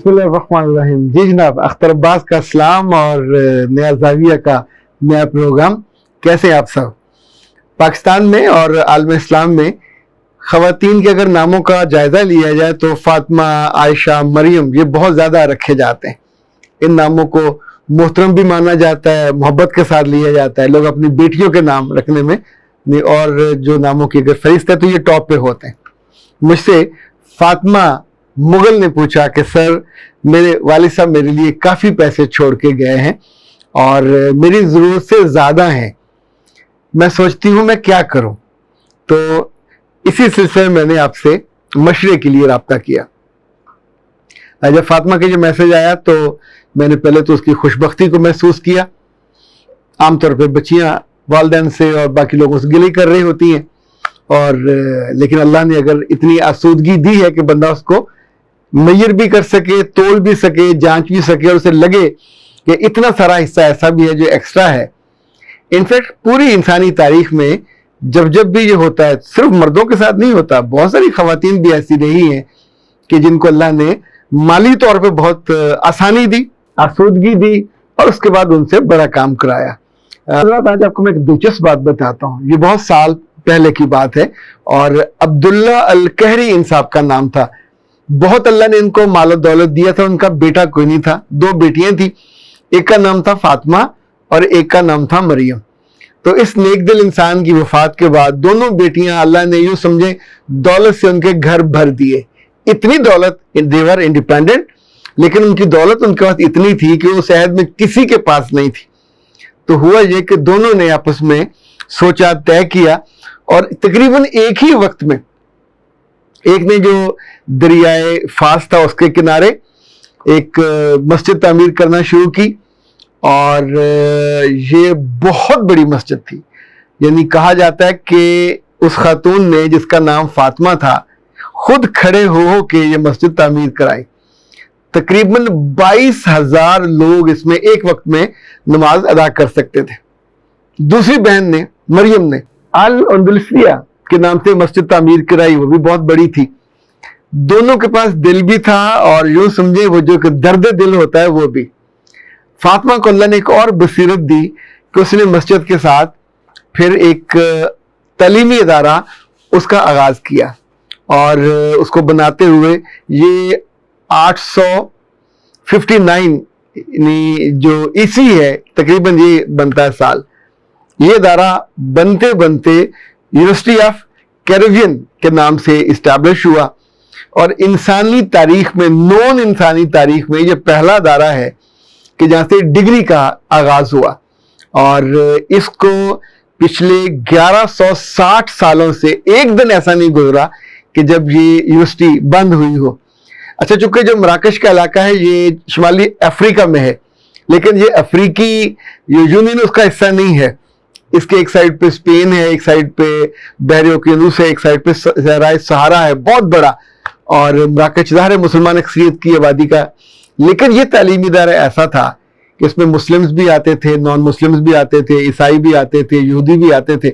بسم اللہ الرحمن الرحیم. جی جناب, اختر عباس کا سلام اور نیا زاویہ کا نیا پروگرام. کیسے ہیں آپ سب؟ پاکستان میں اور عالم اسلام میں خواتین کے اگر ناموں کا جائزہ لیا جائے تو فاطمہ, عائشہ, مریم یہ بہت زیادہ رکھے جاتے ہیں. ان ناموں کو محترم بھی مانا جاتا ہے, محبت کے ساتھ لیا جاتا ہے. لوگ اپنی بیٹیوں کے نام رکھنے میں اور جو ناموں کی اگر فہرست ہے تو یہ ٹاپ پہ ہوتے ہیں. مجھ سے فاطمہ مغل نے پوچھا کہ سر میرے والد صاحب میرے لیے کافی پیسے چھوڑ کے گئے ہیں اور میری ضرورت سے زیادہ ہیں, میں سوچتی ہوں میں کیا کروں. تو اسی سلسلے میں نے آپ سے مشورے کے لیے رابطہ کیا. جب فاطمہ کے جو میسج آیا تو میں نے پہلے تو اس کی خوشبختی کو محسوس کیا. عام طور پہ بچیاں والدین سے اور باقی لوگوں سے گلے کر رہی ہوتی ہیں, اور لیکن اللہ نے اگر اتنی آسودگی دی ہے کہ بندہ اس کو میئر بھی کر سکے, تول بھی سکے, جانچ بھی سکے, اور اسے لگے کہ اتنا سارا حصہ ایسا بھی ہے جو ایکسٹرا ہے. انفیکٹ پوری انسانی تاریخ میں جب بھی یہ ہوتا ہے, صرف مردوں کے ساتھ نہیں ہوتا, بہت ساری خواتین بھی ایسی رہی ہیں کہ جن کو اللہ نے مالی طور پہ بہت آسانی دی, آسودگی دی, اور اس کے بعد ان سے بڑا کام کرایا. آج آپ کو میں ایک دلچسپ بات بتاتا ہوں. یہ بہت سال پہلے کی بات ہے, اور عبداللہ القہری ان صاحب کا نام تھا. بہت اللہ نے ان کو مال و دولت دیا تھا. ان کا بیٹا کوئی نہیں تھا, 2 بیٹیاں تھیں. ایک کا نام تھا فاطمہ اور ایک کا نام تھا مریم. تو اس نیک دل انسان کی وفات کے بعد دونوں بیٹیاں اللہ نے یوں سمجھے دولت سے ان کے گھر بھر دیے. اتنی دولت, they were independent, لیکن ان کی دولت ان کے پاس اتنی تھی کہ وہ شہر میں کسی کے پاس نہیں تھی. تو ہوا یہ کہ دونوں نے آپس میں سوچا, طے کیا, اور تقریباً ایک ہی وقت میں ایک نے جو دریائے فاس تھا اس کے کنارے ایک مسجد تعمیر کرنا شروع کی. اور یہ بہت بڑی مسجد تھی. یعنی کہا جاتا ہے کہ اس خاتون نے جس کا نام فاطمہ تھا خود کھڑے ہو کے یہ مسجد تعمیر کرائی. تقریباً 22,000 لوگ اس میں ایک وقت میں نماز ادا کر سکتے تھے. دوسری بہن نے, مریم نے, الاندلسیہ کے نام سے مسجد تعمیر کرائی, وہ بھی بہت بڑی تھی. دونوں کے پاس دل بھی تھا, اور یوں سمجھے وہ جو کہ درد دل ہوتا ہے وہ بھی. فاطمہ کو اللہ نے ایک اور بصیرت دی کہ اس نے مسجد کے ساتھ پھر ایک تعلیمی ادارہ اس کا آغاز کیا, اور اس کو بناتے ہوئے یہ 859 یعنی جو عیسوی ہے تقریباً یہ بنتا ہے سال, یہ ادارہ بنتے بنتے یونیورسٹی آف کیریبین کے نام سے اسٹیبلش ہوا. اور انسانی تاریخ میں, نون انسانی تاریخ میں یہ پہلا ادارہ ہے کہ جہاں سے ڈگری کا آغاز ہوا. اور اس کو پچھلے 1160 سالوں سے ایک دن ایسا نہیں گزرا کہ جب یہ یونیورسٹی بند ہوئی ہو. اچھا, چونکہ جو مراکش کا علاقہ ہے یہ شمالی افریقہ میں ہے, لیکن یہ افریقی یونین اس کا حصہ نہیں ہے. اس کے ایک سائڈ پہ اسپین ہے, ایک سائڈ پہ بحر اوقیانوس ہے, ایک سائڈ پہ صحرائے صحارا ہے, بہت بڑا. اور مراکش ظاہر ہے مسلمان اکثریت کی آبادی کا, لیکن یہ تعلیمی ادارہ ایسا تھا کہ اس میں مسلمز بھی آتے تھے, نان مسلمز بھی آتے تھے, عیسائی بھی آتے تھے, یہودی بھی آتے تھے.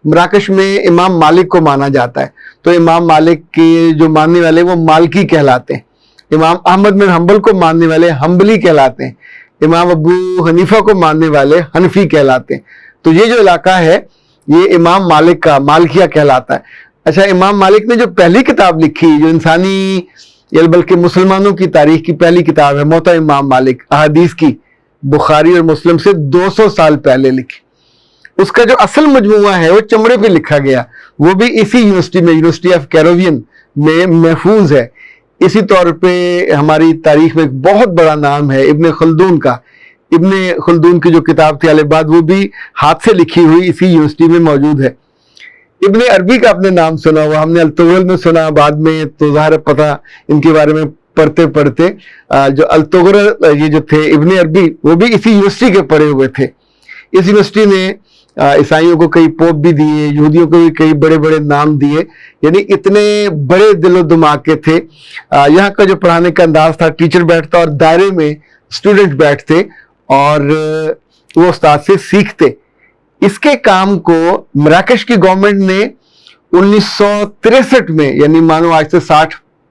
مراکش میں امام مالک کو مانا جاتا ہے, تو امام مالک کے جو ماننے والے وہ مالکی کہلاتے ہیں. امام احمد بن حنبل کو ماننے والے حنبلی کہلاتے ہیں. امام ابو حنیفہ کو ماننے والے حنفی کہلاتے ہیں. تو یہ جو علاقہ ہے یہ امام مالک کا مالکیہ کہلاتا ہے. اچھا, امام مالک نے جو پہلی کتاب لکھی جو انسانی بلکہ مسلمانوں کی تاریخ کی پہلی کتاب ہے موطا امام مالک, احادیث کی, بخاری اور مسلم سے 200 سال پہلے لکھی. اس کا جو اصل مجموعہ ہے وہ چمڑے پہ لکھا گیا, وہ بھی اسی یونیورسٹی میں, یونیورسٹی آف کیریبین میں محفوظ ہے. اسی طور پہ ہماری تاریخ میں ایک بہت بڑا نام ہے ابن خلدون کا. ابن خلدون کی جو کتاب تھی الباد, وہ بھی ہاتھ سے لکھی ہوئی اسی یونیورسٹی میں موجود ہے. ابن عربی کا آپ نے نام سنا ہوا, ہم نے الطغرل میں سنا, بعد میں تو ظاہر پتہ ان کے بارے میں پڑھتے پڑھتے. جو الطغرل یہ جو تھے ابن عربی وہ بھی اسی یونیورسٹی کے پڑھے ہوئے تھے. اس یونیورسٹی نے عیسائیوں کو کئی پوپ بھی دیے, یہودیوں کو بھی کئی بڑے بڑے نام دیے. یعنی اتنے بڑے دل و دماغ کے تھے. یہاں کا جو پڑھانے کا انداز تھا, ٹیچر بیٹھتا اور دائرے میں اسٹوڈنٹ بیٹھتے اور وہ استاد سے سیکھتے. اس کے کام کو مراکش کی گورنمنٹ نے 1963 میں, یعنی مانو آج سے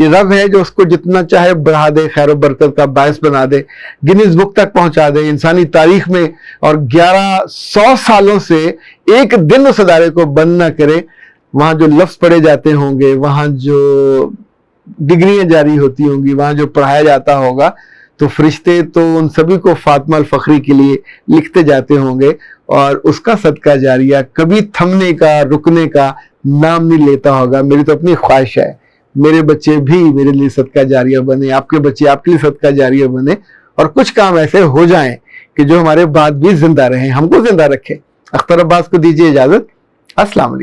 یہ رب ہے جو اس کو جتنا چاہے بڑھا دے، خیر و برکت کا باعث بنا دے، گنیز بک تک پہنچا دے انسانی تاریخ میں، اور 1100 سالوں سے ایک دن اس ادارے کو بند نہ کرے۔ وہاں جو لفظ پڑھے جاتے ہوں گے، وہاں جو ڈگریاں جاری ہوتی ہوں گی، وہاں جو پڑھایا جاتا ہوگا، تو فرشتے تو ان سبھی کو فاطمہ الفخری کے لیے لکھتے جاتے ہوں گے، اور اس کا صدقہ جاریہ کبھی تھمنے کا، رکنے کا نام نہیں لیتا ہوگا۔ میری تو اپنی خواہش ہے میرے بچے بھی میرے لیے صدقہ جاریہ بنے، آپ کے بچے آپ کے لیے صدقہ جاریہ بنے، اور کچھ کام ایسے ہو جائیں کہ جو ہمارے بعد بھی زندہ رہیں، ہم کو زندہ رکھے۔ اختر عباس کو دیجیے اجازت۔ السلام علیکم۔